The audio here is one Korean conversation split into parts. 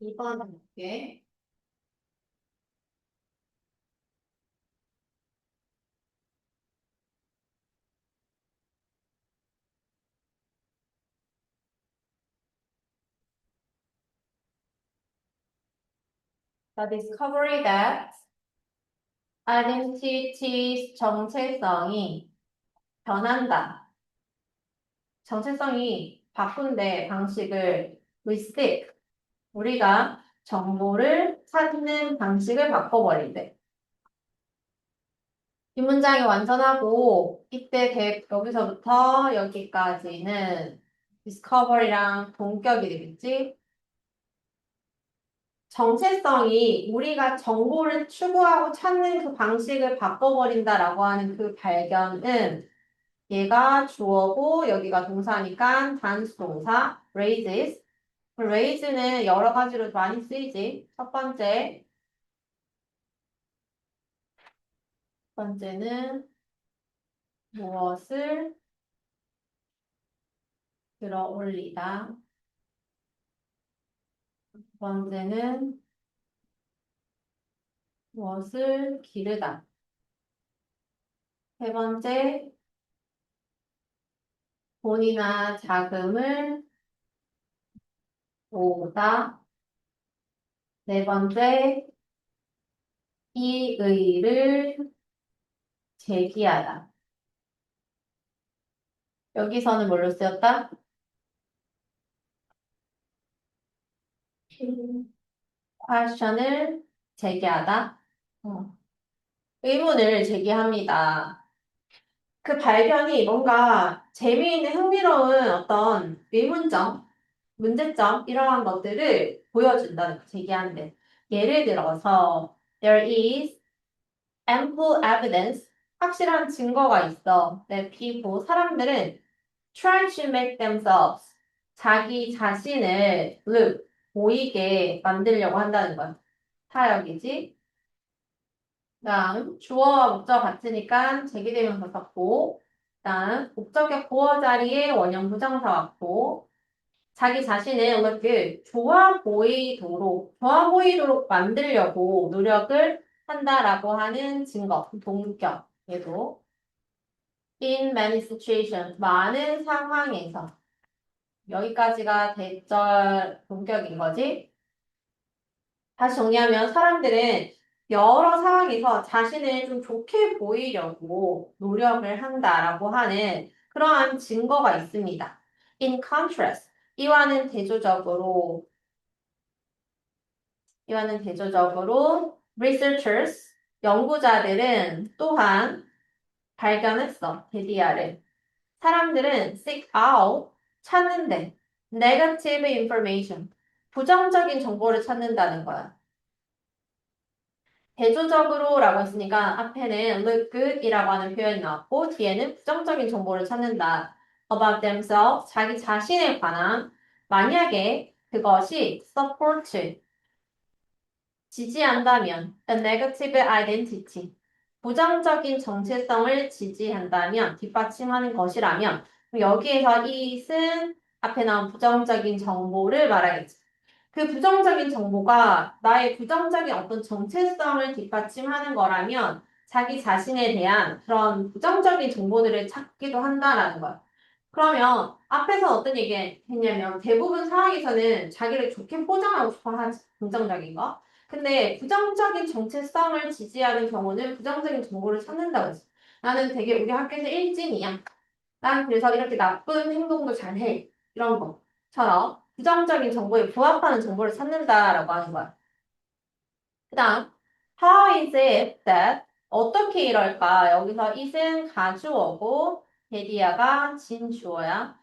2번 볼게. The discovery that identity 정체성이 변한다. 정체성이 바꾼대 방식을 we seek. 우리가 정보를 찾는 방식을 바꿔버린대. 이 문장이 완전하고 이때 여기서부터 여기까지는 discovery랑 동격이 되겠지? 정체성이 우리가 정보를 추구하고 찾는 그 방식을 바꿔버린다라고 하는 그 발견은 얘가 주어고 여기가 동사니까 단수 동사 raises. raise는 여러 가지로 많이 쓰이지. 첫 번째는 무엇을 들어 올리다. 두 번째는 무엇을 기르다. 세 번째, 돈이나 자금을 모으다. 네 번째, 이의를 제기하다. 여기서는 뭘로 쓰였다? question을 제기하다. 어. 의문을 제기합니다. 그 발견이 뭔가 재미있는 흥미로운 어떤 의문점, 문제점 이러한 것들을 보여준다는 거, 제기하는데. 예를 들어서 there is ample evidence, 확실한 증거가 있어. that people, 사람들은 try to make themselves, 자기 자신을 look, 보이게 만들려고 한다는 거야. 타역이지. 그다음 주어와 목적 같으니까 제기되면서 썼고, 그다음 목적격 보어 자리에 원형 부정사 왔고, 자기 자신을 look 좋아 보이도록 만들려고 노력을 한다라고 하는 증거, 동격. 얘도 in many situations, 많은 상황에서. 여기까지가 대절 동격인 거지. 다시 정리하면 사람들은 여러 상황에서 자신을 좀 좋게 보이려고 노력을 한다라고 하는 그러한 증거가 있습니다. In contrast, 이와는 대조적으로 researchers, 연구자들은 또한 발견했어, 데디아를. 사람들은 seek out, 찾는데 negative information, 부정적인 정보를 찾는다는 거야. 대조적으로라고 했으니까 앞에는 look good이라고 하는 표현이 나왔고 뒤에는 부정적인 정보를 찾는다. about themselves, 자기 자신에 관한 만약에 그것이 support, 지지한다면 a negative identity, 부정적인 정체성을 지지한다면 뒷받침하는 것이라면 여기에서 it은 앞에 나온 부정적인 정보를 말하겠지. 그 부정적인 정보가 나의 부정적인 어떤 정체성을 뒷받침하는 거라면 자기 자신에 대한 그런 부정적인 정보들을 찾기도 한다라는 거야. 그러면 앞에서 어떤 얘기 했냐면 대부분 상황에서는 자기를 좋게 포장하고 싶어 하지, 긍정적인 거. 근데 부정적인 정체성을 지지하는 경우는 부정적인 정보를 찾는다고 했어. 나는 되게 우리 학교에서 일진이야. 난 그래서 이렇게 나쁜 행동도 잘해. 이런 것처럼 부정적인 정보에 부합하는 정보를 찾는다라고 하는 거야. 그 다음, how is it that, 어떻게 이럴까? 여기서 it은 가주어고, 데디아가 진주어야.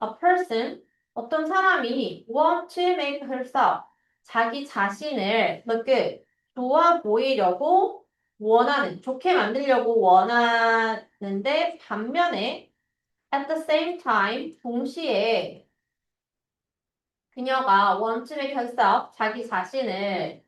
A person, 어떤 사람이 want to make herself, 자기 자신을 look, 좋아 보이려고 원하는, 좋게 만들려고 원하는데 반면에 at the same time, 동시에 그녀가 want to make herself, 자기 자신을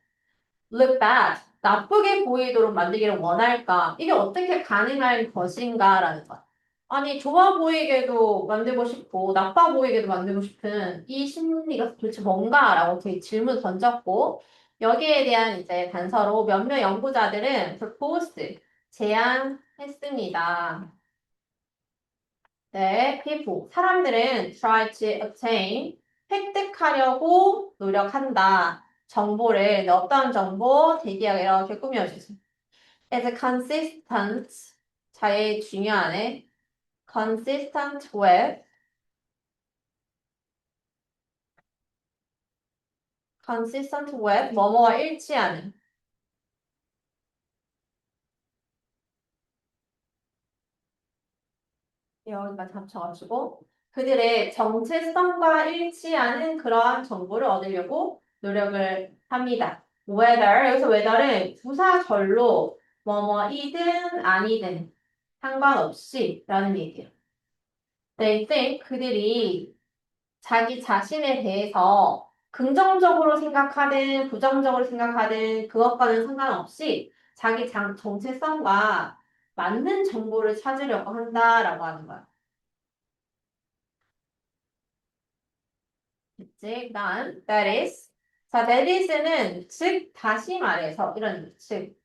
look bad, 나쁘게 보이도록 만들기를 원할까? 이게 어떻게 가능할 것인가라는 거야. 아니, 좋아 보이게도 만들고 싶고, 나빠 보이게도 만들고 싶은 이 심리가 도대체 뭔가라고 되게 질문 던졌고, 여기에 대한 이제 단서로 몇몇 연구자들은 propose, 제안했습니다. 네, people. 사람들은 try to obtain, 획득하려고 노력한다. 정보를, 네, 어떤 정보? 대기하게 이렇게 꾸며주세요. As a consistent, 자의 중요하네. consistent with, consistent with, 뭐뭐와 일치하는. 여기까지 합쳐가지고, 그들의 정체성과 일치하는 그러한 정보를 얻으려고 노력을 합니다. whether, 여기서 whether은 부사절로 뭐뭐이든 아니든 상관없이 라는 얘기예요. They think, 그들이 자기 자신에 대해서 긍정적으로 생각하든 부정적으로 생각하든 그것과는 상관없이 자기 정체성과 맞는 정보를 찾으려고 한다라고 하는 거야. 됐지? 그다음 that is. 자, that is는 즉 다시 말해서 이런 즉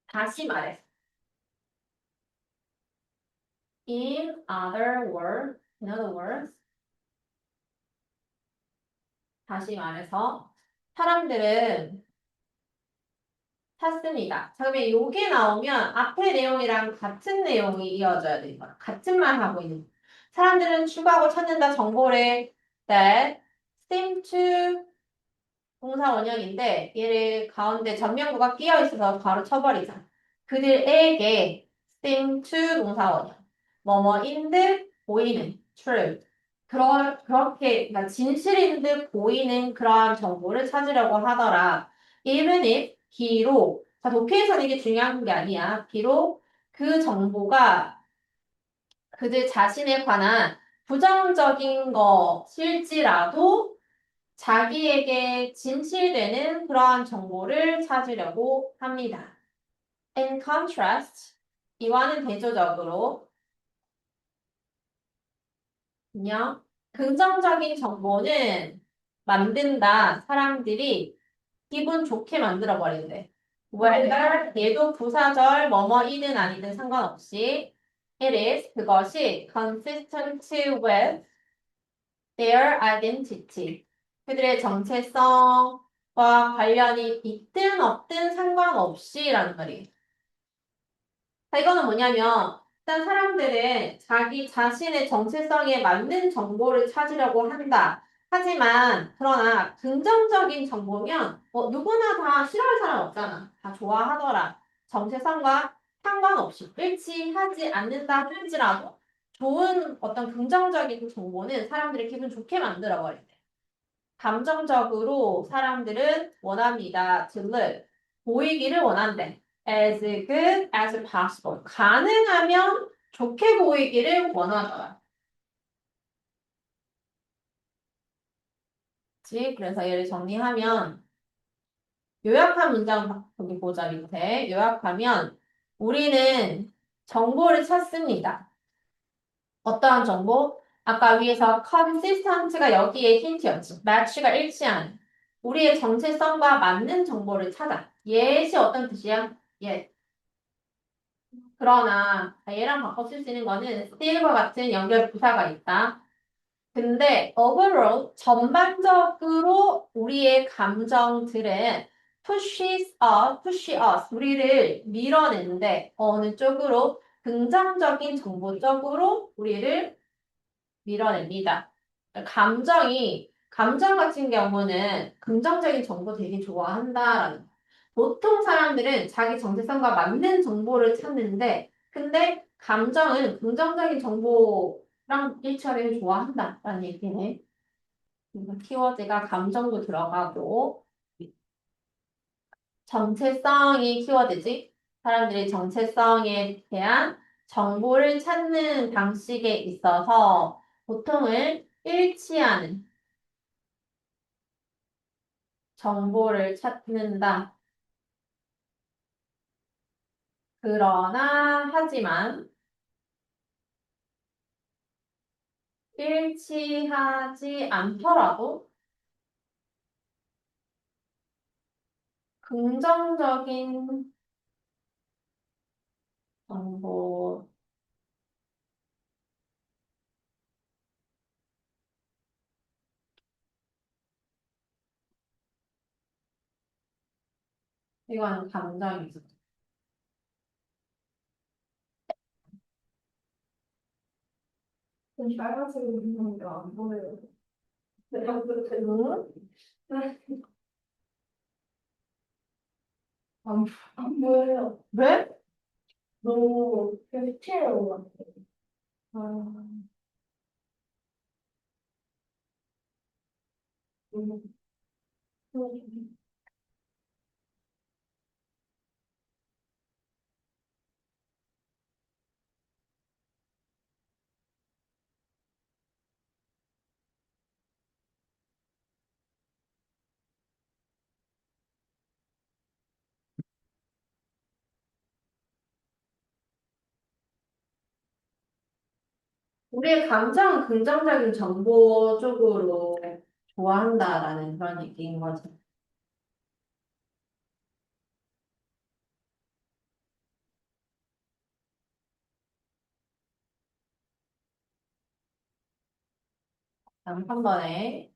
다시 말해서 in other words 다시 말해서 사람들은 찾습니다. 자, 그러면 요게 나오면 앞에 내용이랑 같은 내용이 이어져야 되는 거야. 같은 말 하고 있는. 사람들은 추구하고 찾는다 정보를 that seem to 동사 원형인데 얘를 가운데 전면구가 끼어 있어서 바로 쳐버리자. 그들에게 seem to 동사 원형. 뭐뭐인 듯 보이는 true. 그렇게 그러니까 진실인 듯 보이는 그러한 정보를 찾으려고 하더라. even if 비록 자 독해에서는 이게 중요한 게 아니야. 비록 그 정보가 그들 자신에 관한 부정적인 것일지라도 자기에게 진실되는 그러한 정보를 찾으려고 합니다. In contrast, 이와는 대조적으로, 그냥 긍정적인 정보는 만든다. 사람들이 기분 좋게 만들어 버린대. whether 얘도 부사절 뭐뭐이든 아니든 상관없이 it is 그것이 consistent with their identity. 그들의 정체성과 관련이 있든 없든 상관없이라는 말이에요. 자, 이거는 뭐냐면, 일단 사람들은 자기 자신의 정체성에 맞는 정보를 찾으려고 한다. 하지만, 그러나 긍정적인 정보면, 누구나 다 싫어할 사람 없잖아. 다 좋아하더라. 정체성과 상관없이 일치하지 않는다 할지라도 좋은 어떤 긍정적인 정보는 사람들의 기분 좋게 만들어버린대. 감정적으로 사람들은 원합니다. to live. 보이기를 원한대. as good as possible. 가능하면 좋게 보이기를 원하더라. 그치? 그래서 얘를 정리하면 요약한 문장 여기 보자 밑에 요약하면 우리는 정보를 찾습니다. 어떠한 정보? 아까 위에서 consistent가 여기에 힌트였지. match가 일치하는. 우리의 정체성과 맞는 정보를 찾아. 예시 어떤 뜻이야? 예. 그러나 얘랑 바꿔 쓸 수 있는 거는 still과 같은 연결 부사가 있다. 근데 overall 전반적으로 우리의 감정들은 push us 우리를 밀어내는데 어느 쪽으로 긍정적인 정보 쪽으로 우리를 밀어냅니다. 감정 같은 경우는 긍정적인 정보 되게 좋아한다라는 거. 보통 사람들은 자기 정체성과 맞는 정보를 찾는데, 근데 감정은 긍정적인 정보랑 일치하기를 좋아한다라는 얘기네. 그래서 키워드가 감정도 들어가고, 정체성이 키워드지. 사람들이 정체성에 대한 정보를 찾는 방식에 있어서 보통은 일치하는 정보를 찾는다. 그러나, 하지만, 일치하지 않더라도 긍정적인 정보, 이건 감정이죠. 좀 빨간색으로 있는데 안 보여요. 내가 그렇게 안, 안 보여요. 왜? 너무 디테일한 것 음, 같아요. 우리의 감정은 긍정적인 정보 쪽으로 좋아한다라는 그런 얘기인 거죠. 다음 한 번에.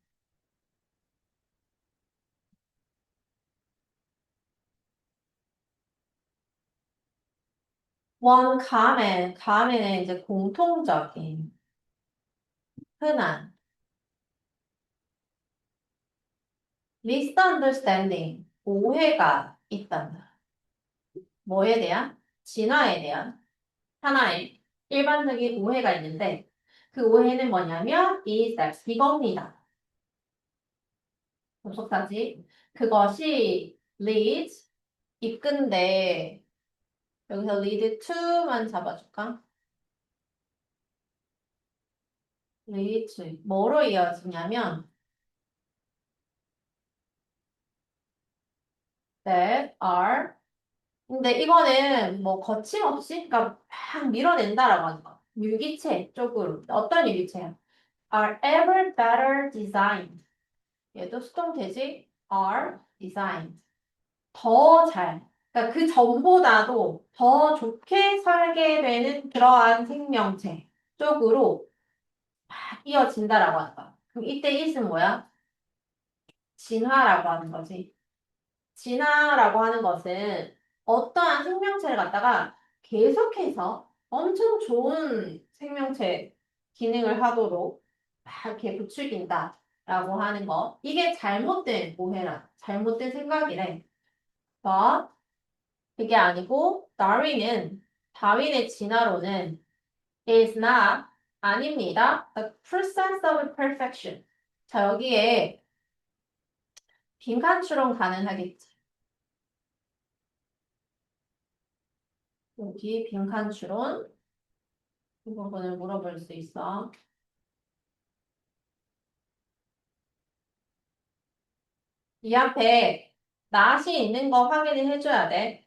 원 가면은 이제 공통적인, 흔한, misunderstanding, 오해가 있단다. 뭐에 대한? 진화에 대한 하나의 일반적인 오해가 있는데, 그 오해는 뭐냐면, is that, 이겁니다. 접속사지. 그것이 leads, 이끈데, 여기서 lead to만 잡아줄까? lead to, 뭐로 이어지냐면, that are, 근데 이거는 뭐 거침없이, 그러니까 막 밀어낸다라고 하는 거. 유기체 쪽으로. 어떤 유기체야? are ever better designed. 얘도 수동태지? are designed. 더 잘. 그러니까 그 전보다도 더 좋게 살게 되는 그러한 생명체 쪽으로 막 이어진다라고 하는 거야. 그럼 이때 is는 뭐야? 진화라고 하는 거지. 진화라고 하는 것은 어떠한 생명체를 갖다가 계속해서 엄청 좋은 생명체 기능을 하도록 막 이렇게 부추긴다라고 하는 거. 이게 잘못된 오해라. 잘못된 생각이래. 봐. 그게 아니고 다윈의 진화론은 is not 아닙니다. The process of perfection. 자, 여기에 빈칸 추론 가능하겠지. 여기 빈칸 추론 이 부분을 물어볼 수 있어. 이 앞에 not이 있는 거 확인을 해줘야 돼.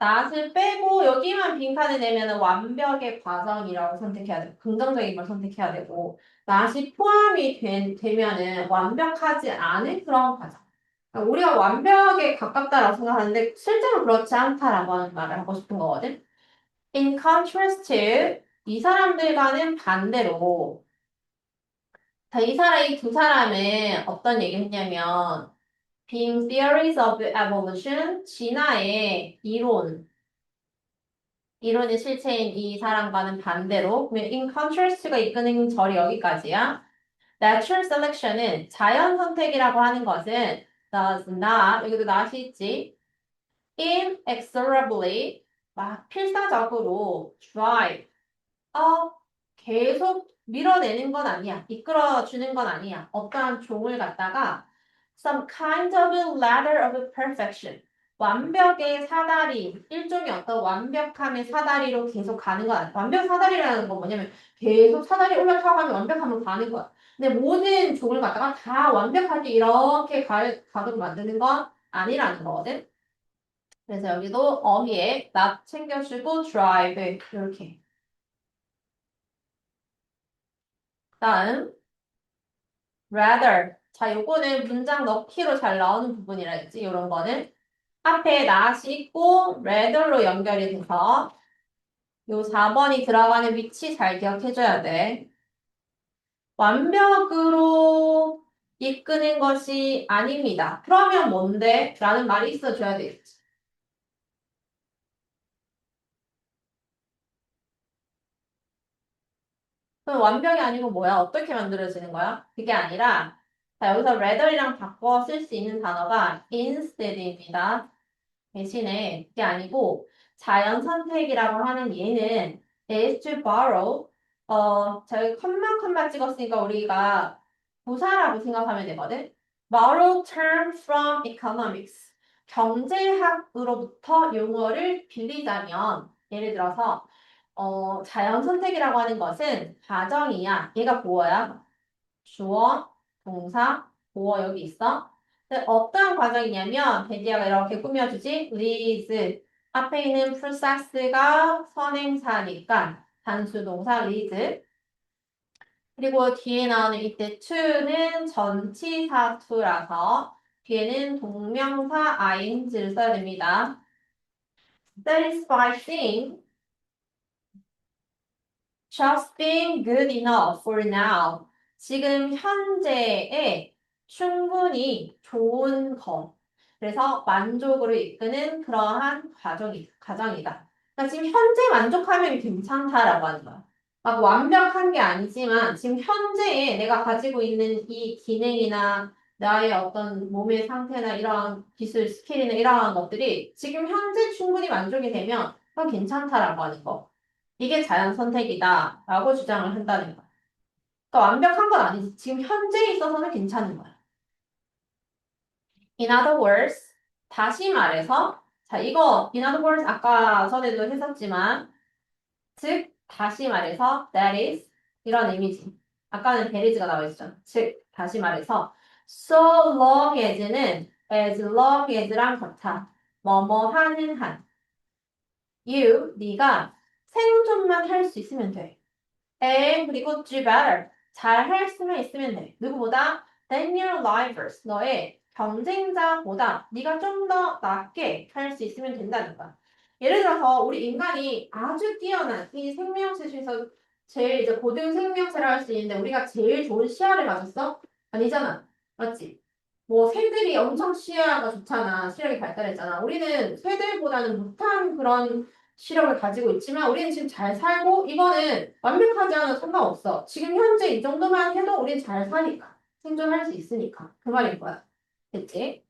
not을 빼고 여기만 빈칸을 내면 완벽의 과정이라고 선택해야 돼. 긍정적인 걸 선택해야 되고 not이 포함이 되면은 완벽하지 않은 그런 과정. 그러니까 우리가 완벽에 가깝다라고 생각하는데 실제로 그렇지 않다라고 하는 말을 하고 싶은 거거든. In contrast to 이 사람들과는 반대로 자, 이 두 사람은 어떤 얘기를 했냐면 being theories of evolution, 진화의 이론의 실체인 이 사람과는 반대로 그러면 in contrast가 이끄는 절이 여기까지야. Natural selection은 자연 선택이라고 하는 것은 does not, 여기도 not이 있지. inexorably, 막 필사적으로 drive, 계속 밀어내는 건 아니야. 이끌어주는 건 아니야. 어떠한 종을 갖다가 some kind of a ladder of perfection. 완벽의 사다리, 일종의 어떤 완벽함의 사다리로 계속 가는 건 아니야. 완벽 사다리라는 건 뭐냐면 계속 사다리 올라타가면 완벽함으로 가는 거야. 근데 모든 종을 갖다가 다 완벽하게 이렇게 가도록 만드는 건 아니라는 거거든. 그래서 여기도 어휘에 not 챙겨주고 drive 이렇게. 다음, rather. 자, 요거는 문장 넣기로 잘 나오는 부분이라 했지, 요런 거는. 앞에 not이 있고, rather로 연결이 돼서, 요 4번이 들어가는 위치 잘 기억해줘야 돼. 완벽으로 이끄는 것이 아닙니다. 그러면 뭔데? 라는 말이 있어줘야 되겠지. 그럼 완벽이 아니고 뭐야? 어떻게 만들어지는 거야? 그게 아니라, 자, 여기서 rather이랑 바꿔 쓸 수 있는 단어가 instead입니다. 대신에 그게 아니고, 자연 선택이라고 하는 얘는 is to borrow, 저희 컴마 찍었으니까 우리가 부사라고 생각하면 되거든. borrow term from economics. 경제학으로부터 용어를 빌리자면, 예를 들어서, 자연 선택이라고 하는 것은 과정이야. 얘가 보어야. 주어, 동사, 보어 여기 있어. 근데 어떤 과정이냐면 베디아가 이렇게 꾸며주지. leads. 앞에 있는 process가 선행사니까 단수 동사 leads. 그리고 뒤에 나오는 이때 to는 전치사 to라서 뒤에는 동명사 ing를 써야 됩니다. satisfying just being good enough for now. 지금 현재에 충분히 좋은 것. 그래서 만족으로 이끄는 그러한 과정이다. 그러니까 지금 현재 만족하면 괜찮다라고 하는 거야. 막 완벽한 게 아니지만 지금 현재에 내가 가지고 있는 이 기능이나 나의 어떤 몸의 상태나 이러한 기술, 스킬이나 이러한 것들이 지금 현재 충분히 만족이 되면 그건 괜찮다라고 하는 거. 이게 자연 선택이다 라고 주장을 한다는 거야. 그러니까 완벽한 건 아니지. 지금 현재에 있어서는 괜찮은 거야. In other words, 다시 말해서, 자, 이거 in other words 아까 전에도 했었지만, 즉, 다시 말해서, that is, 이런 의미지. 아까는 that is가 나와 있었잖아. 즉, 다시 말해서, so long as는 as long as랑 같아. 뭐뭐 하는 한. you, 네가 생존만 할 수 있으면 돼. and 그리고 do better. 잘 할 수만 있으면 돼. 누구보다? than your rivals. 너의 경쟁자보다 네가 좀 더 낫게 할 수 있으면 된다는 거야. 예를 들어서 우리 인간이 아주 뛰어난 이 생명체 중에서 제일 이제 고등 생명체를 할 수 있는데 우리가 제일 좋은 시야를 가졌어? 아니잖아. 맞지? 뭐 새들이 엄청 시야가 좋잖아. 시력이 발달했잖아. 우리는 새들보다는 못한 그런 시력을 가지고 있지만 우리는 지금 잘 살고 이거는 완벽하지 않아도 상관없어. 지금 현재 이 정도만 해도 우리는 잘 사니까. 생존할 수 있으니까. 그 말인 거야. 됐지?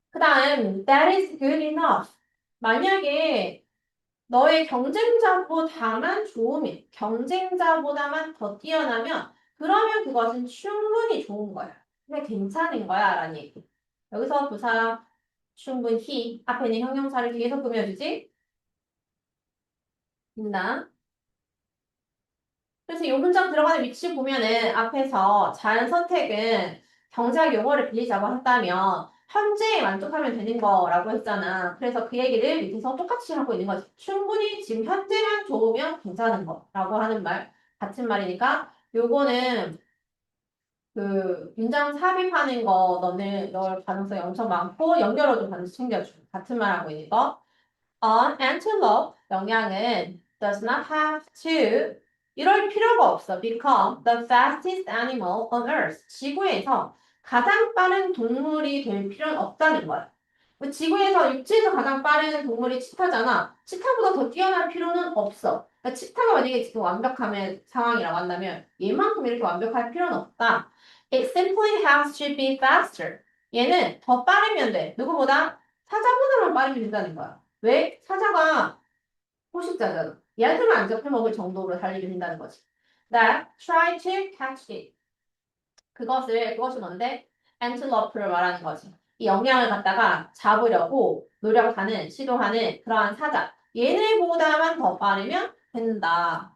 그 다음, that is good enough. 만약에 너의 경쟁자보다만 좋으면, 경쟁자보다만 더 뛰어나면, 그러면 그것은 충분히 좋은 거야. 근데 괜찮은 거야, 라는 얘기. 여기서 부사 충분히 앞에 있는 형용사를 뒤에서 꾸며주지? 있나? 그래서 이 문장 들어가는 위치 보면은 앞에서 자연 선택은 경제학 용어를 빌리자고 한다면 현재에 만족하면 되는 거라고 했잖아. 그래서 그 얘기를 밑에서 똑같이 하고 있는 거지. 충분히 지금 현재만 좋으면 괜찮은 거라고 하는 말, 같은 말이니까 요거는 그 문장 삽입하는 거 너는 넣을 가능성이 엄청 많고 연결어도 반드시 챙겨줘. 같은 말 하고 있는 거. An antelope 영양은 does not have to 이럴 필요가 없어. Become the fastest animal on earth. 지구에서 가장 빠른 동물이 될 필요는 없다는 거야. 지구에서 육지에서 가장 빠른 동물이 치타잖아. 치타보다 더 뛰어날 필요는 없어. 그러니까 치타가 만약에 지금 완벽한 상황이라고 한다면 얘만큼 이렇게 완벽할 필요는 없다. It simply has to be faster. 얘는 더 빠르면 돼. 누구보다? 사자보다만 빠르면 된다는 거야. 왜? 사자가 포식자잖아. 얘한테만 안 잡혀먹을 정도로 달리게 된다는 거지. That try to catch it. 그것이 뭔데? antelope를 말하는 거지. 이 영양을 갖다가 잡으려고 노력하는, 시도하는 그러한 사자. 얘네보다만 더 빠르면 된다.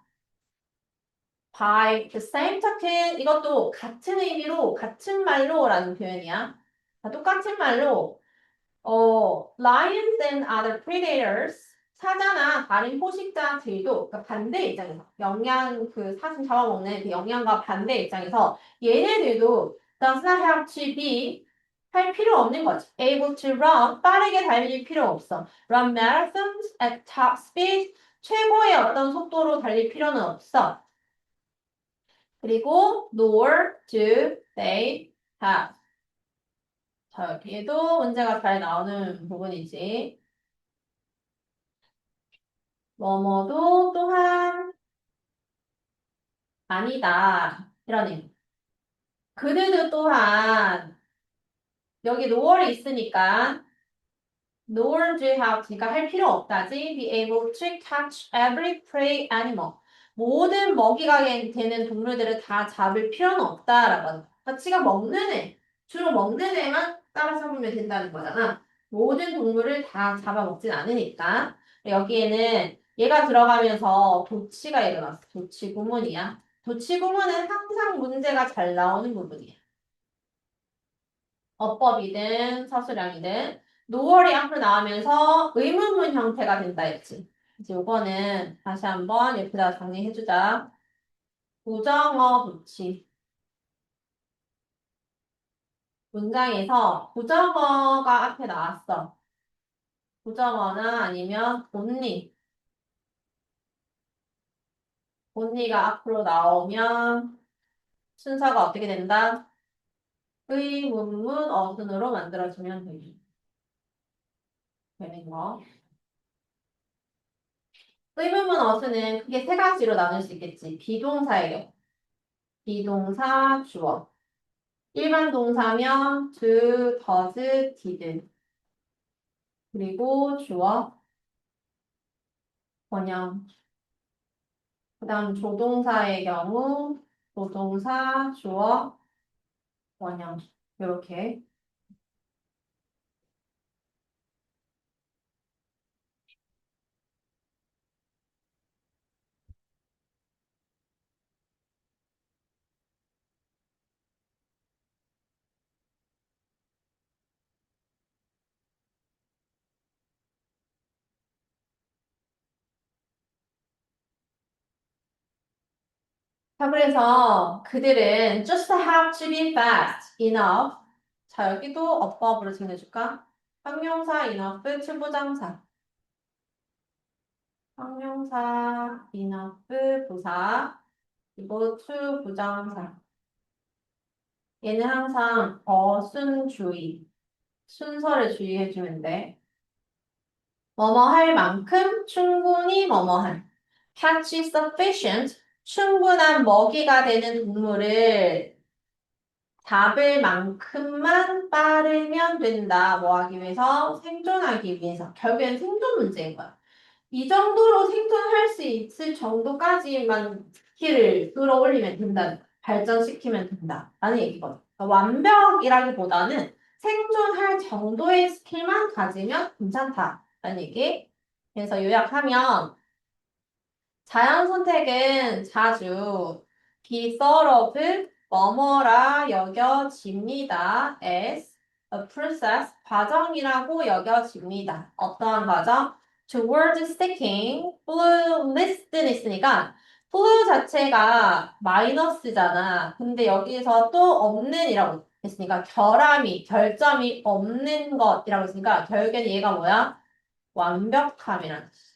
By the same token, 이것도 같은 의미로, 같은 말로라는 표현이야. 자, 똑같은 말로 lions and other predators. 사자나 다른 포식자들도 그러니까 반대 입장에서 그 사슴 잡아먹는 그 영양과 반대 입장에서 얘네들도 does not have to be 할 필요 없는 거지. able to run 빠르게 달릴 필요 없어. run marathons at top speed 최고의 어떤 속도로 달릴 필요는 없어. 그리고 nor do they have 자, 여기에도 문제가 잘 나오는 부분이지. 뭐뭐도 또한 아니다. 이런 의미. 그들도 또한 여기 noor이 있으니까 nor do have 그러니까 할 필요 없다지. be able to catch every prey animal. 모든 먹이가 되는 동물들을 다 잡을 필요는 없다라고 하는 거야. 가치가 먹는 애, 주로 먹는 애만 따라 잡으면 된다는 거잖아. 모든 동물을 다 잡아먹진 않으니까. 여기에는 얘가 들어가면서 도치가 일어났어. 도치 구문이야. 도치 구문은 항상 문제가 잘 나오는 부분이야. 어법이든 서술형이든 노월이 앞으로 나오면서 의문문 형태가 된다 했지. 이제 요거는 다시 한번 옆에다 정리해주자. 부정어 도치. 문장에서 부정어가 앞에 나왔어. 부정어나 아니면 본리. 본리가 앞으로 나오면 순서가 어떻게 된다? 의문문 어순으로 만들어주면 되는 거. 의문문 어순은 크게 세 가지로 나눌 수 있겠지. 비동사의 경우. 비동사, 주어. 일반 동사면 do, does, did. 그리고 주어, 원형. 그 다음 조동사의 경우 조동사, 주어, 원형. 이렇게. 자, 그래서 그들은 just have to be fast enough. 자, 여기도 어법으로 정해줄까? 형용사 enough, 추부정사. 형용사 enough, 부사. 그리고 추부정사. 얘는 항상 어순주의, 순서를 주의해주면 돼. 뭐뭐 할 만큼 충분히 뭐뭐한. catch sufficient, 충분한 먹이가 되는 동물을 잡을 만큼만 빠르면 된다. 뭐 하기 위해서? 생존하기 위해서. 결국엔 생존 문제인 거야. 이 정도로 생존할 수 있을 정도까지만 스킬을 끌어올리면 된다. 발전시키면 된다. 라는 얘기거든. 그러니까 완벽이라기보다는 생존할 정도의 스킬만 가지면 괜찮다. 라는 얘기. 그래서 요약하면 자연 선택은 자주 be thought of 뭐뭐라 여겨집니다. as a process 과정이라고 여겨집니다. 어떠한 과정? toward sticking flu list는 있으니까 flu 자체가 마이너스잖아. 근데 여기서 또 없는이라고 했으니까 결점이 없는 것이라고 했으니까 결국엔 얘가 뭐야? 완벽함이라는 뜻이야.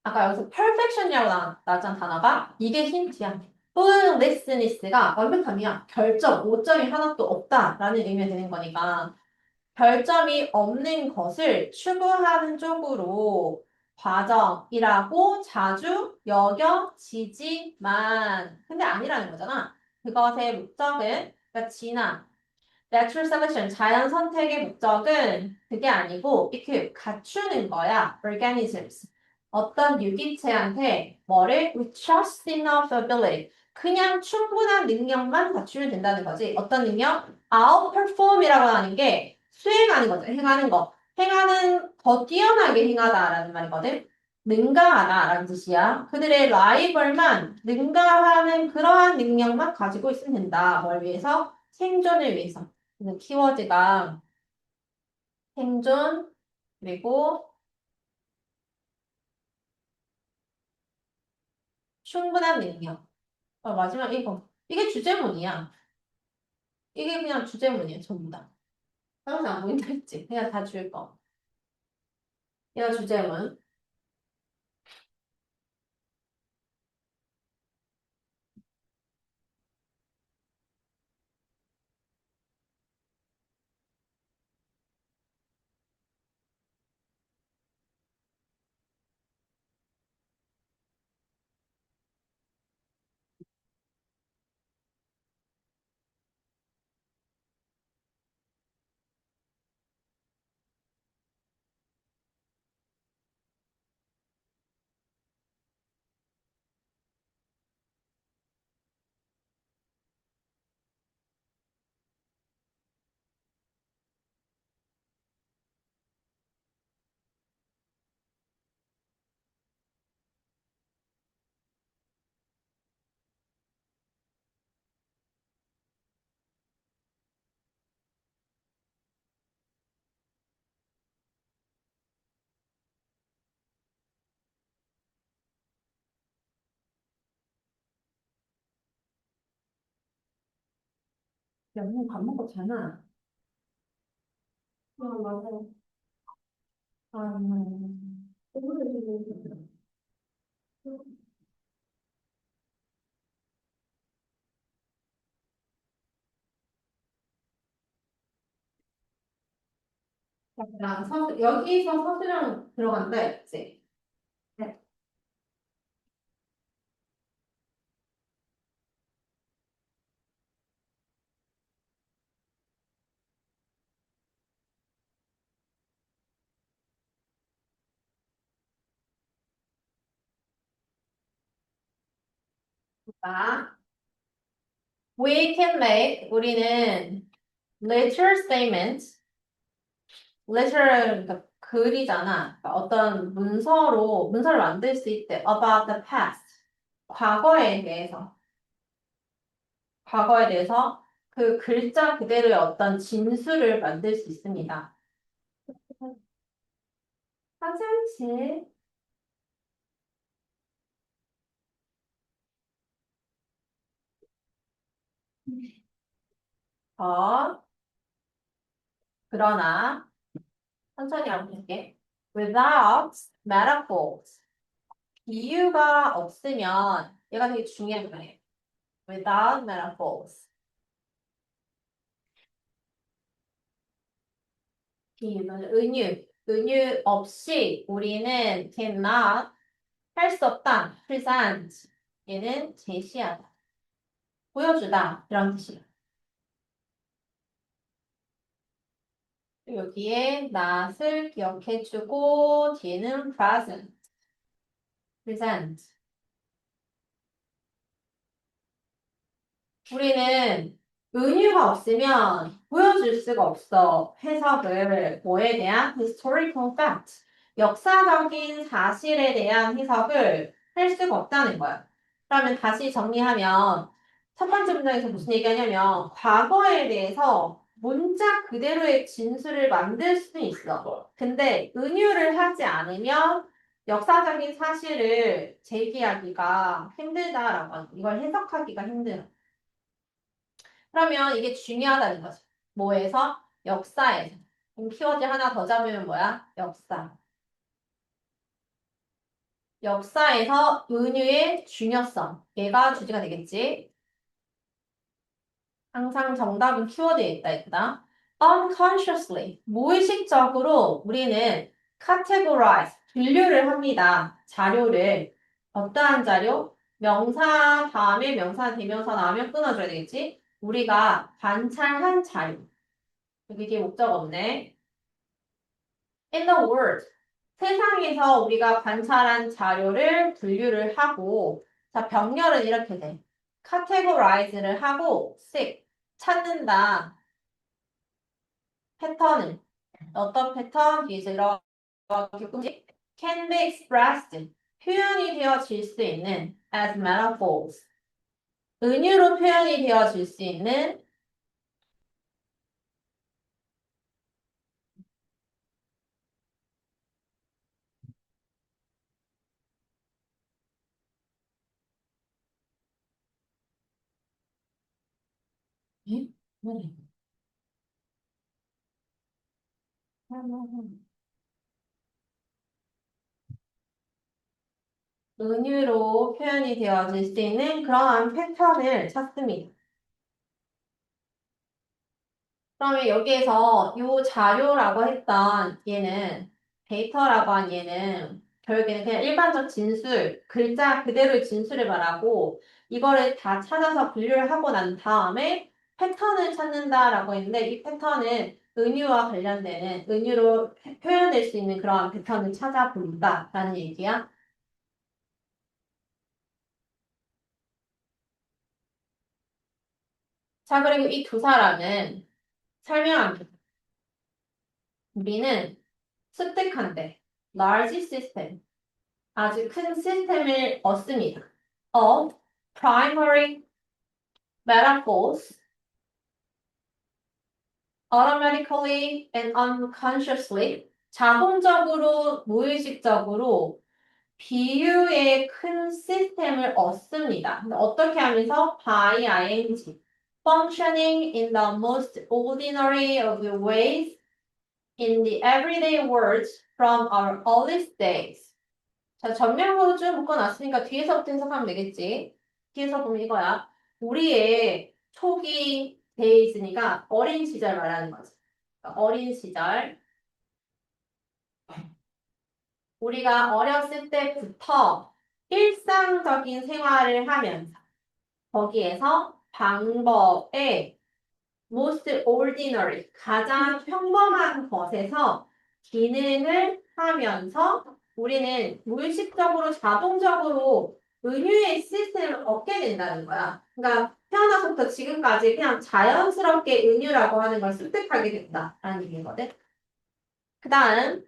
아까 여기서 perfection이라고 나왔잖아, 단어가. 이게 힌트야. flawlessness가 완벽함이야. 결점, 오점이 하나도 없다라는 의미가 되는 거니까. 별점이 없는 것을 추구하는 쪽으로 과정이라고 자주 여겨지지만, 근데 아니라는 거잖아. 그것의 목적은, 그러니까 진화, natural selection, 자연 선택의 목적은 그게 아니고 이렇게 갖추는 거야. organisms. 어떤 유기체한테 뭐를 with just enough ability. 그냥 충분한 능력만 갖추면 된다는 거지. 어떤 능력? outperform이라고 하는 게 수행하는 거죠. 행하는 거. 행하는 더 뛰어나게 행하다라는 말이거든. 능가하다라는 뜻이야. 그들의 라이벌만 능가하는 그러한 능력만 가지고 있으면 된다. 뭘 위해서? 생존을 위해서. 그래서 키워드가 생존, 그리고 충분한 능력. 마지막 이거. 이게 주제문이야. 이게 그냥 주제문이야, 전부 다. 사무실 안 보인다 했지? 그냥 다 줄 거. 이거 주제문. 야, 오늘 밥 먹었잖아. 맞아요. 음, 여기서 서술형 들어간다 했지? 네. 자, we can make, 우리는 letter statement, letter, 그러니까 글이잖아. 그러니까 어떤 문서를 만들 수 있대. about the past. 과거에 대해서. 과거에 대해서 그 글자 그대로의 어떤 진술을 만들 수 있습니다. 화장실. 어, 그러나, 천천히 알아볼게. without metaphors. 비유가 없으면, 얘가 되게 중요한 거예요. without metaphors. 비유는 은유 없이 우리는 cannot, 할 수 없다, present. 얘는 제시하다, 보여주다, 이런 뜻이에요. 여기에 not을 기억해주고, 뒤에는 present, present. 우리는 은유가 없으면 보여줄 수가 없어. 해석을 뭐에 대한 historical fact, 역사적인 사실에 대한 해석을 할 수가 없다는 거야. 그러면 다시 정리하면 첫 번째 문장에서 무슨 얘기하냐면 과거에 대해서 문자 그대로의 진술을 만들 수는 있어. 근데 은유를 하지 않으면 역사적인 사실을 제기하기가 힘들다라고 하는, 이걸 해석하기가 힘들어. 그러면 이게 중요하다는 거죠. 뭐에서? 역사에서. 그럼 키워드 하나 더 잡으면 뭐야? 역사. 역사에서 은유의 중요성. 얘가 주제가 되겠지. 항상 정답은 키워드에 있다 했다. Unconsciously, 무의식적으로 우리는 categorize, 분류를 합니다. 자료를. 어떠한 자료? 명사 다음에 명사 대명사 나오면 끊어줘야 되겠지? 우리가 관찰한 자료. 여기 뒤에 목적 없네. In the world. 세상에서 우리가 관찰한 자료를 분류를 하고, 자, 병렬은 이렇게 돼. categorize를 하고, seek, 찾는다. 패턴을. 어떤 패턴? 뒤에서 이렇게 꾸지? can be expressed. 표현이 되어질 수 있는 as metaphors. 은유로 표현이 되어질 수 있는 에? 왜? 은유로 표현이 되어질 수 있는 그러한 패턴을 찾습니다. 그러면 여기에서 요 자료라고 했던 얘는 데이터라고 한 얘는 결국에는 그냥 일반적 진술, 글자 그대로의 진술을 말하고 이거를 다 찾아서 분류를 하고 난 다음에 패턴을 찾는다라고 했는데 이 패턴은 은유와 관련되는 은유로 표현될 수 있는 그러한 패턴을 찾아본다라는 얘기야. 자, 그리고 이 두 사람은 설명합니다. 우리는 습득한대. large system. 아주 큰 시스템을 얻습니다. of primary metaphors automatically and unconsciously 자동적으로 무의식적으로 비유의 큰 시스템을 얻습니다. 근데 어떻게 하면서 by ing functioning in the most ordinary of the ways in the everyday words from our earliest days. 자, 전면부로 쭉 묶어놨으니까 뒤에서부터 해석하면 되겠지. 뒤에서 보면 이거야. 우리의 초기 데이즈니까 어린 시절 말하는 거지. 그러니까 어린 시절. 우리가 어렸을 때부터 일상적인 생활을 하면서 거기에서 방법에 most ordinary, 가장 평범한 것에서 기능을 하면서 우리는 무의식적으로 자동적으로 은유의 시스템을 얻게 된다는 거야. 그러니까 태어나서부터 지금까지 그냥 자연스럽게 은유라고 하는 걸 습득하게 된다라는 얘기거든. 그 다음,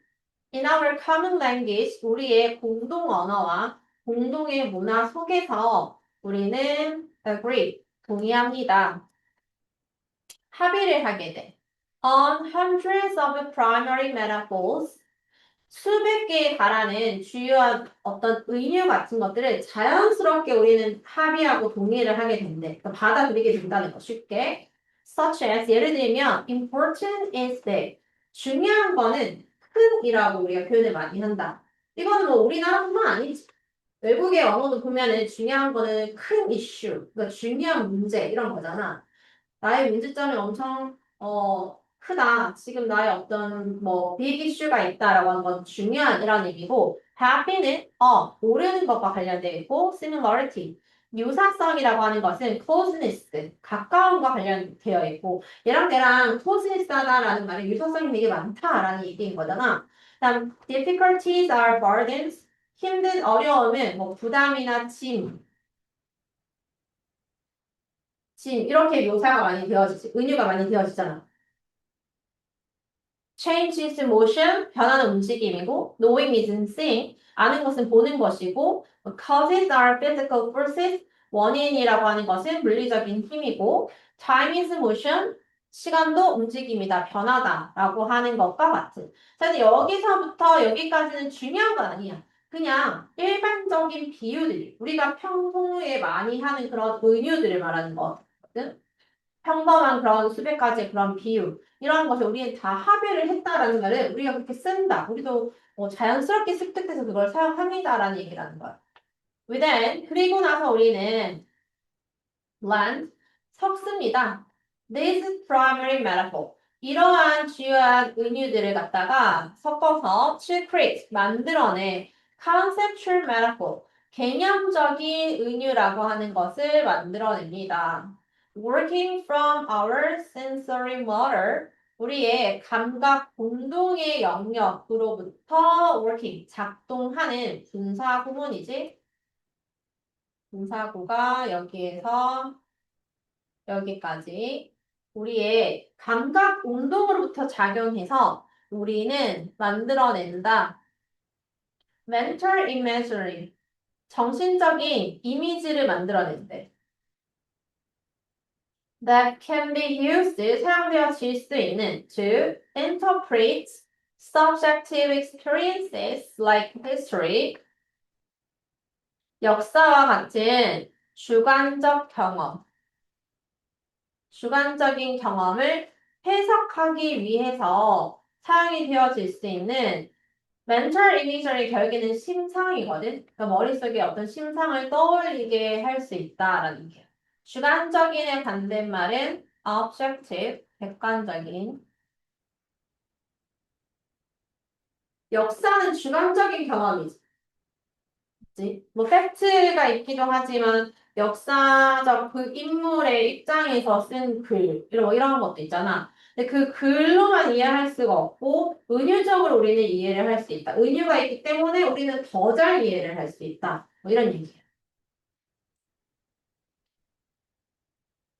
in our common language, 우리의 공동 언어와 공동의 문화 속에서 우리는 agree, 동의합니다. 합의를 하게 돼. On hundreds of primary metaphors, 수백 개에 달하는 주요한 어떤 의류 같은 것들을 자연스럽게 우리는 합의하고 동의를 하게 된대. 그러니까 받아들이게 된다는 거 쉽게. Such as 예를 들면 important is big. 중요한 거는 큰이라고 우리가 표현을 많이 한다. 이거는 뭐 우리나라뿐만 아니지. 외국의 언어도 보면은 중요한 거는 큰 이슈, 그러니까 중요한 문제 이런 거잖아. 나의 문제점이 엄청 크다. 지금 나의 어떤 뭐 빅 이슈가 있다라고 하는 건 중요한 이런 의미고 happy는 모르는 것과 관련되어 있고 similarity 유사성이라고 하는 것은 closeness 가까움과 관련되어 있고 얘랑 걔랑 closeness하다라는 말은 유사성이 되게 많다라는 얘기인 거잖아. 그다음 difficulties are burdens 힘든 어려움은 뭐 부담이나 짐 이렇게 묘사가 많이 되어지지 은유가 많이 되어지잖아. Change is motion, 변화는 움직임이고, knowing is seeing, 아는 것은 보는 것이고, causes are physical forces, 원인이라고 하는 것은 물리적인 힘이고, time is motion, 시간도 움직임이다, 변화다라고 하는 것과 같은. 자, 근데 여기서부터 여기까지는 중요한 건 아니야. 그냥 일반적인 비유들, 우리가 평소에 많이 하는 그런 은유들을 말하는 거거든. 평범한 그런 수백 가지의 그런 비유 이런 것을 우리는 다 합의를 했다라는 말을 우리가 그렇게 쓴다. 우리도 자연스럽게 습득해서 그걸 사용합니다라는 얘기라는 거야. We then 그리고 나서 우리는 land 섞습니다. This primary metaphor 이러한 주요한 은유들을 갖다가 섞어서 to create 만들어내 conceptual metaphor 개념적인 은유라고 하는 것을 만들어냅니다. Working from our sensory motor 우리의 감각 공동의 영역으로부터 working 작동하는 분사 구문이지. 분사구가 여기에서 여기까지 우리의 감각 운동으로부터 작용해서 우리는 만들어낸다. mental imagery 정신적인 이미지를 만들어낸대. that can be used 사용되어질 수 있는 to interpret subjective experiences like history 역사와 같은 주관적 경험 주관적인 경험을 해석하기 위해서 사용이 되어질 수 있는 mental imagery 결국에는 심상이거든. 그러니까 머릿속에 어떤 심상을 떠올리게 할 수 있다라는 게. 주관적인의 반대말은 objective, 객관적인. 역사는 주관적인 경험이지. 그치? 뭐 팩트가 있기도 하지만 역사적 그 인물의 입장에서 쓴 글, 이런 것도 있잖아. 근데 그 글로만 이해할 수가 없고 은유적으로 우리는 이해를 할 수 있다. 은유가 있기 때문에 우리는 더 잘 이해를 할 수 있다. 뭐 이런 얘기야.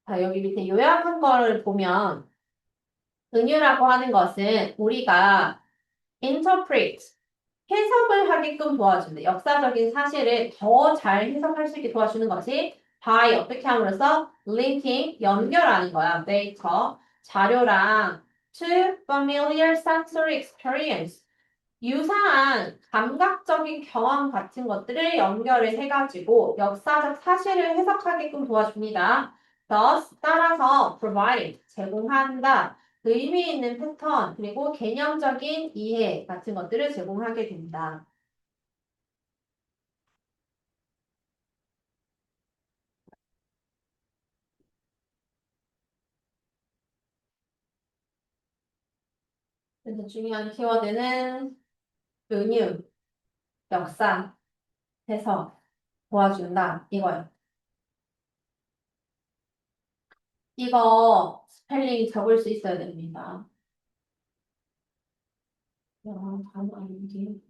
자, 여기 밑에 요약한 거를 보면 은유라고 하는 것은 우리가 interpret, 해석을 하게끔 도와준대. 역사적인 사실을 더 잘 해석할 수 있게 도와주는 것이 by 어떻게 함으로써 linking, 연결하는 거야. 데이터, 자료랑 to familiar sensory experience, 유사한 감각적인 경험 같은 것들을 연결을 해가지고 역사적 사실을 해석하게끔 도와줍니다. thus, 따라서 provide, 제공한다. 의미 있는 패턴, 그리고 개념적인 이해 같은 것들을 제공하게 된다. 그래서 중요한 키워드는 은유, 역사, 해석, 도와준다. 이거예요. 이거 스펠링 적을 수 있어야 됩니다. 단어 아닌지.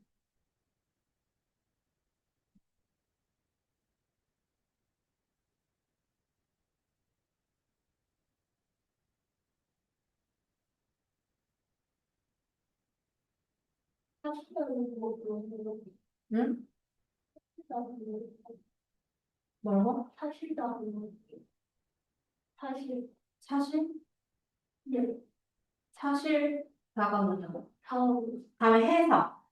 응? 뭐라고? 사실. 사실? 사실. 잠깐만요. 다음에 해석.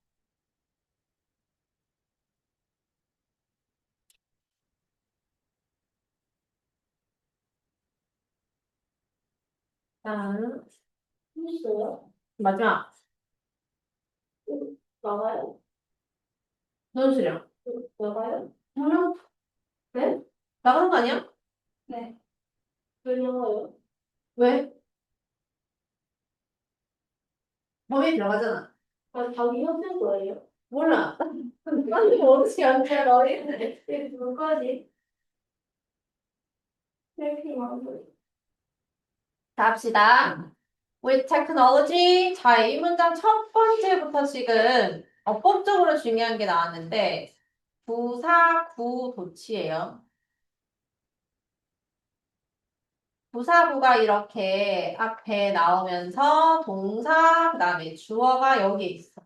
다음. 마지막. 논술형. 그럼, 네? 나가는 거 아니야? 왜? 범위 들어가잖아. 몰라. 아니, 어떻게 안 돼? 너희는. 자, 합시다. With technology. 자, 이 문장 첫 번째부터 지금 어법적으로 중요한 게 나왔는데, 부사, 구, 도치예요. 부사구가 이렇게 앞에 나오면서 동사, 그 다음에 주어가 여기 있어.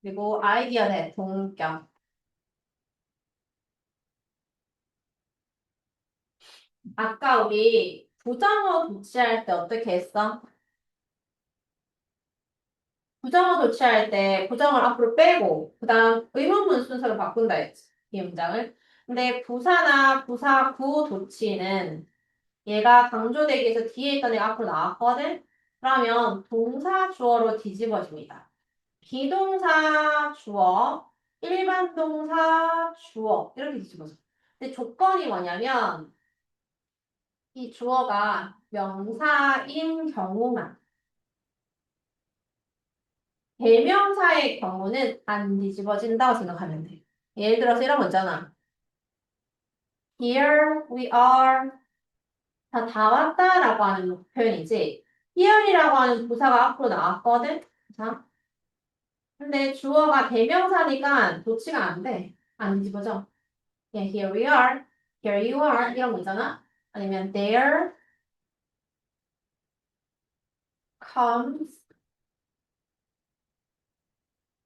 그리고 아이디어네, 동격. 아까 우리 부정어 도치할 때 어떻게 했어? 부정어 도치할 때 부정을 앞으로 빼고 그 다음 의문문 순서로 바꾼다 했지. 이 문장을. 근데 부사나 부사구 도치는 얘가 강조되기 위해서 뒤에 있던 애가 앞으로 나왔거든? 그러면 동사 주어로 뒤집어집니다. 비동사 주어, 일반 동사 주어 이렇게 뒤집어져. 근데 조건이 뭐냐면 이 주어가 명사인 경우만, 대명사의 경우는 안 뒤집어진다고 생각하면 돼. 예를 들어서 이런 거 있잖아. Here we are. 다 왔다라고 하는 표현이지. here이라고 하는 부사가 앞으로 나왔거든. 자, 근데 주어가 대명사니까 도치가 안 돼. 안 뒤집어져. 그냥 here we are, here you are 이런 거 있잖아. 아니면 there comes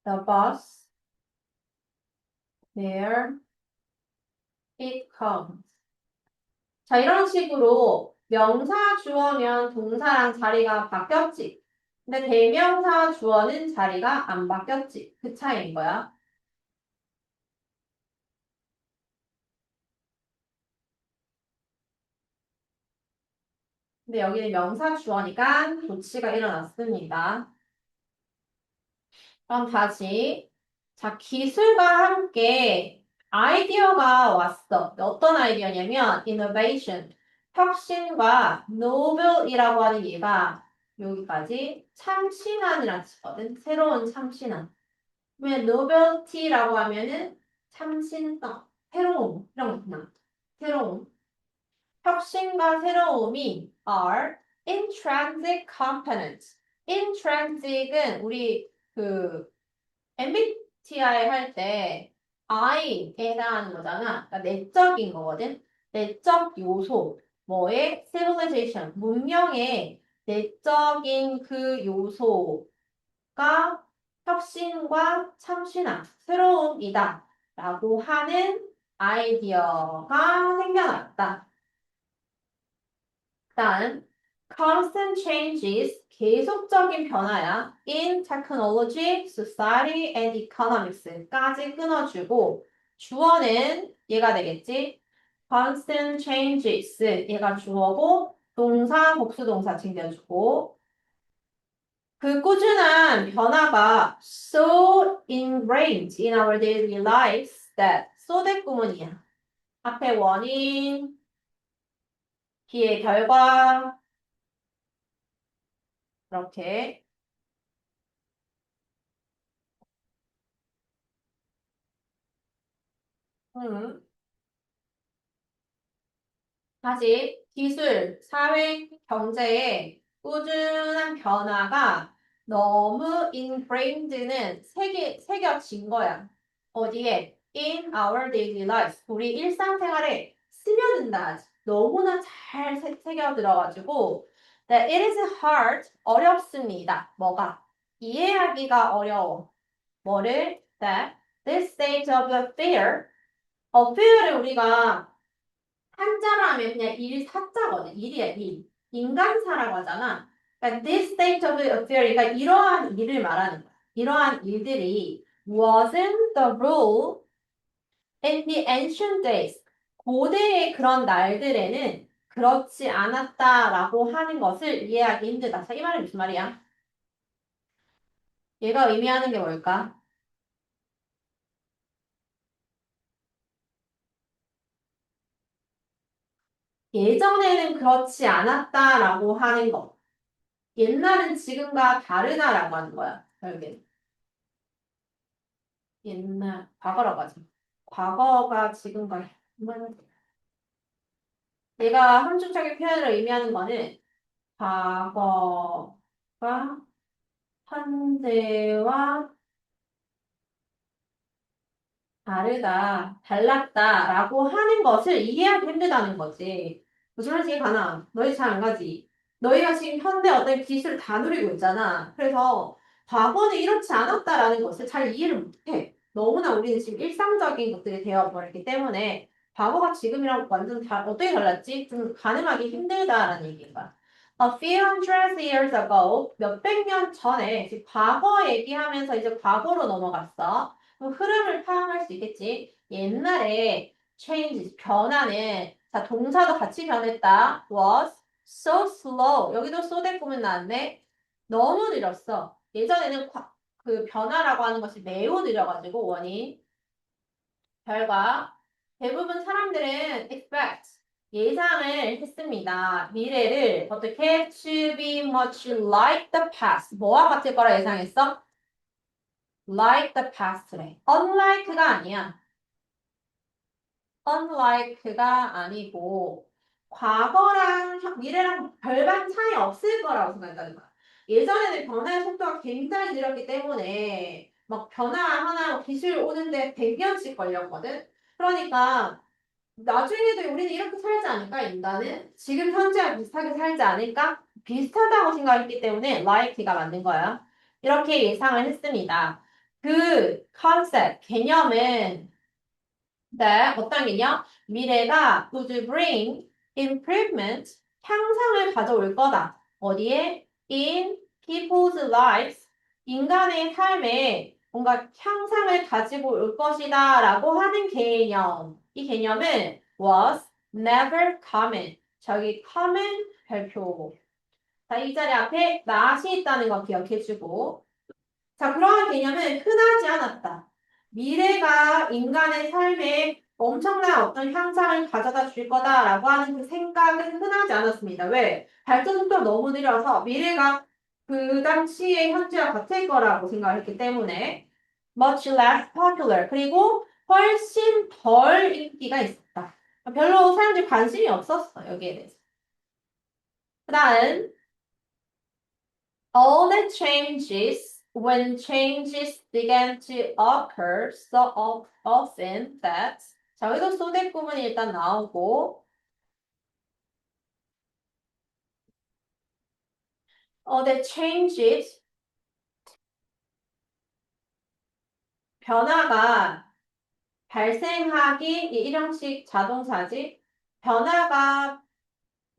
the bus. There it comes. 자, 이런 식으로 명사 주어면 동사랑 자리가 바뀌었지. 근데 대명사 주어는 자리가 안 바뀌었지. 그 차이인 거야. 근데 여기는 명사 주어니까 조치가 일어났습니다. 그럼 다시. 자, 기술과 함께 아이디어가 왔어. 어떤 아이디어냐면 innovation, 혁신과 novel이라고 하는 얘가 여기까지 참신한이라는 뜻이거든. 새로운 참신한. 왜 novelty라고 하면은 참신성, 새로움 이런 거구나. 새로움. 혁신과 새로움이 are intrinsic components. intrinsic은 우리 그 MBTI 할 때 I에 해당하는 거잖아. 그러니까 내적인 거거든. 내적 요소. 뭐의 civilization, 문명의 내적인 그 요소가 혁신과 참신함, 새로움이다. 라고 하는 아이디어가 생겨났다. 다음, constant changes, 계속적인 변화야. in technology, society, and economics까지 끊어주고 주어는 얘가 되겠지. constant changes, 얘가 주어고 동사, 복수동사 챙겨주고 그 꾸준한 변화가 so ingrained in our daily lives that so 대구문이야. 앞에 원인, 뒤에 결과 이렇게 음. 다시 기술, 사회, 경제의 꾸준한 변화가 너무 ingrained는 새겨진 거야. 어디에? In our daily lives. 우리 일상생활에 스며든다. 너무나 잘 새겨 들어가지고 that it is hard, 어렵습니다. 뭐가? 이해하기가 어려워. 뭐를? That this state of affair, affair를 우리가 한자로 하면 그냥 일 사자거든. 일이야, 일. 인간사라고 하잖아. 그러니까 this state of affair, 그러니까 이러한 일을 말하는 거야. 이러한 일들이 wasn't the rule in the ancient days. 고대의 그런 날들에는 그렇지 않았다라고 하는 것을 이해하기 힘들다. 자, 이 말은 무슨 말이야? 얘가 의미하는 게 뭘까? 예전에는 그렇지 않았다라고 하는 것. 옛날은 지금과 다르다라고 하는 거야. 결국엔. 옛날, 과거라고 하죠. 과거가 지금과 정말 내가 함축적인 표현을 의미하는 거는 과거가 현재와 다르다, 달랐다라고 하는 것을 이해하기 힘들다는 거지. 무슨 말인지 가나? 너희 잘 안 가지? 너희가 지금 현대 어떤 기술을 다 누리고 있잖아. 그래서 과거는 이렇지 않았다라는 것을 잘 이해를 못해. 너무나 우리는 지금 일상적인 것들이 되어버렸기 때문에 과거가 지금이랑 완전 어떻게 달랐지? 좀 가늠하기 힘들다라는 얘기인 거야. A few hundred years ago, 몇백 년 전에, 지금 과거 얘기하면서 이제 과거로 넘어갔어. 그럼 흐름을 파악할 수 있겠지. 옛날에 change, 변화는 자 동사도 같이 변했다. was so slow. 여기도 so 대꾸면 나왔네. 너무 느렸어. 예전에는 그 변화라고 하는 것이 매우 느려가지고 원인, 결과 대부분 사람들은 expect 예상을 했습니다. 미래를 어떻게 to be much like the past. 뭐와 같을 거라 예상했어? like the past래. unlike가 아니야. unlike가 아니고 과거랑 미래랑 별반 차이 없을 거라고 생각한다는 거야. 예전에는 변화의 속도가 굉장히 느렸기 때문에 막 변화 하나 기술 오는데 100년씩 걸렸거든. 그러니까 나중에도 우리는 이렇게 살지 않을까, 인간은? 지금 현재와 비슷하게 살지 않을까? 비슷하다고 생각했기 때문에 like가 맞는 거야. 이렇게 예상을 했습니다. 그 컨셉, 개념은 네, 어떤 개념? 미래가 would bring improvement, 향상을 가져올 거다. 어디에? In people's lives, 인간의 삶에 뭔가 향상을 가지고 올 것이다 라고 하는 개념. 이 개념은 was never common. 저기 common 발표. 자, 이 자리 앞에 not이 있다는 거 기억해주고. 자, 그러한 개념은 흔하지 않았다. 미래가 인간의 삶에 엄청난 어떤 향상을 가져다 줄 거다라고 하는 그 생각은 흔하지 않았습니다. 왜? 발전 속도가 너무 느려서 미래가 그 당시의 현재와 같을 거라고 생각했기 때문에 much less popular. 그리고 훨씬 덜 인기가 있었다. 별로 사람들이 관심이 없었어, 여기에 대해서. 그 다음, all the changes, when changes began to occur so often that, 자, 여기도 소대 부분이 일단 나오고, all the changes, 변화가 발생하기, 이 일형식 자동사지, 변화가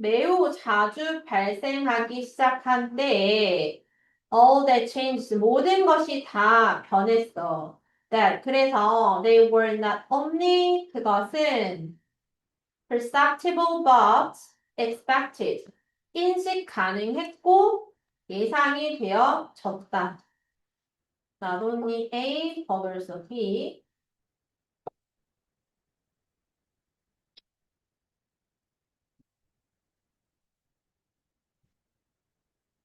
매우 자주 발생하기 시작한 때에 all that changed 모든 것이 다 변했어. That 그래서 they were not only 그것은 perceptible but expected 인식 가능했고 예상이 되어졌다. Not only A but also B.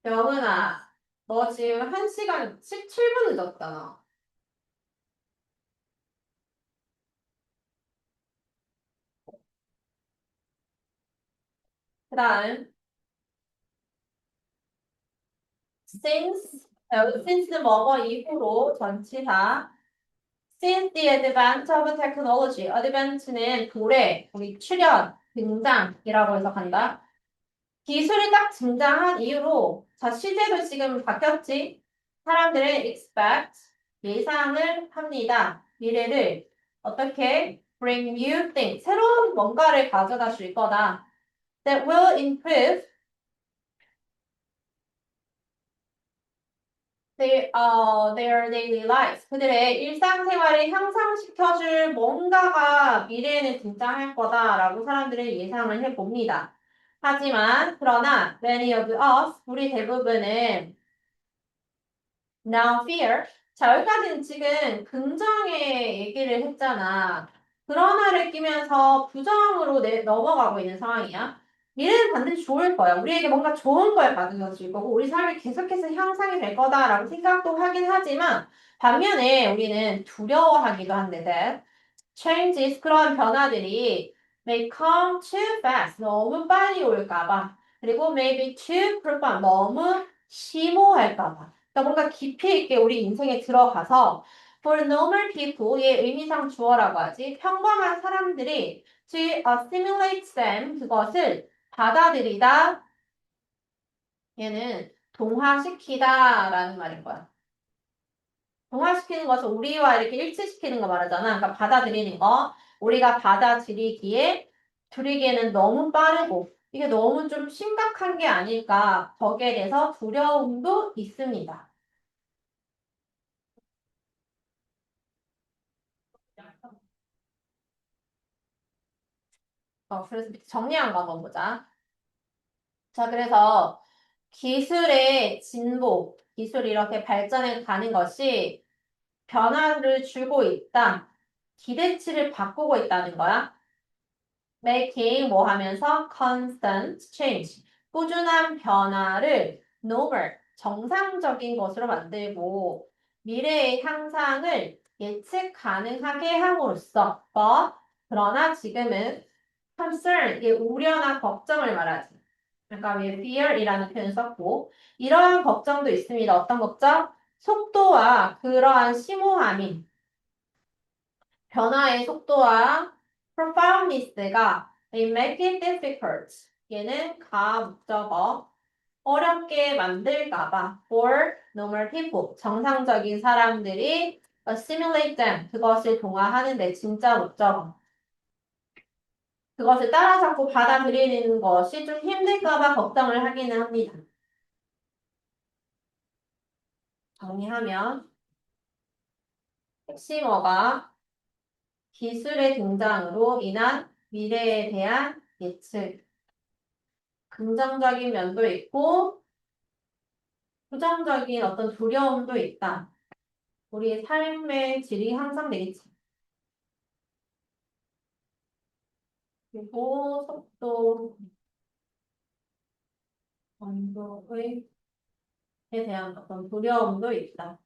영은아, 너 지금 1시간 17분 늦었잖아. 그 다음 since 여기 since 뭐뭐 이후로 전치사 since the advent of technology advent는 도래, 우리 출현, 등장이라고 해석한다. 기술이 딱 등장한 이후로 자 시제도 지금 바뀌었지. 사람들은 expect 예상을 합니다. 미래를 어떻게 bring new things 새로운 뭔가를 가져다 줄 거다. That will improve their daily lives. 그들의 일상생활을 향상시켜줄 뭔가가 미래에는 등장할 거다라고 사람들은 예상을 해봅니다. 하지만, 그러나, many of us, 우리 대부분은 now fear. 자, 여기까지는 지금 긍정의 얘기를 했잖아. 그러나를 끼면서 부정으로 넘어가고 있는 상황이야. 미래는 반드시 좋을 거야. 우리에게 뭔가 좋은 걸 가져다 줄 거고, 우리 삶이 계속해서 향상이 될 거다라고 생각도 하긴 하지만, 반면에 우리는 두려워하기도 한데, that changes, 그런 변화들이 may come too fast, 너무 빨리 올까 봐. 그리고 maybe too profound, 너무 심오할까 봐. 그러니까 뭔가 깊이 있게 우리 인생에 들어가서 for normal people의 의미상 주어라고 하지 평범한 사람들이 to assimilate them 그것을 받아들이다 얘는 동화시키다라는 말인 거야. 동화시키는 것은 우리와 이렇게 일치시키는 거 말하잖아. 그러니까 받아들이는 거. 우리가 들이기에는 너무 빠르고 이게 너무 좀 심각한 게 아닐까. 거기에 대해서 두려움도 있습니다. 그래서 정리한 거 한번 보자. 자, 그래서 기술의 진보, 기술이 이렇게 발전해 가는 것이 변화를 주고 있다. 기대치를 바꾸고 있다는 거야. making 뭐 하면서 constant change. 꾸준한 변화를 normal, 정상적인 것으로 만들고 미래의 향상을 예측 가능하게 함으로써 그러나 지금은 concern, 이게 우려나 걱정을 말하지. 그러니까 왜 fear이라는 표현을 썼고 이러한 걱정도 있습니다. 어떤 걱정? 속도와 그러한 심오함이 변화의 속도와 profoundness가 they make it difficult. 얘는 목적어 어렵게 만들까 봐 for normal people 정상적인 사람들이 assimilate them 그것을 동화하는데 진짜 목적어 그것을 따라잡고 받아들이는 것이 좀 힘들까 봐 걱정을 하기는 합니다. 정리하면 핵심어가 기술의 등장으로 인한 미래에 대한 예측 긍정적인 면도 있고 부정적인 어떤 두려움도 있다. 우리의 삶의 질이 향상되겠지. 그리고 속도, 언도에 대한 어떤 두려움도 있다.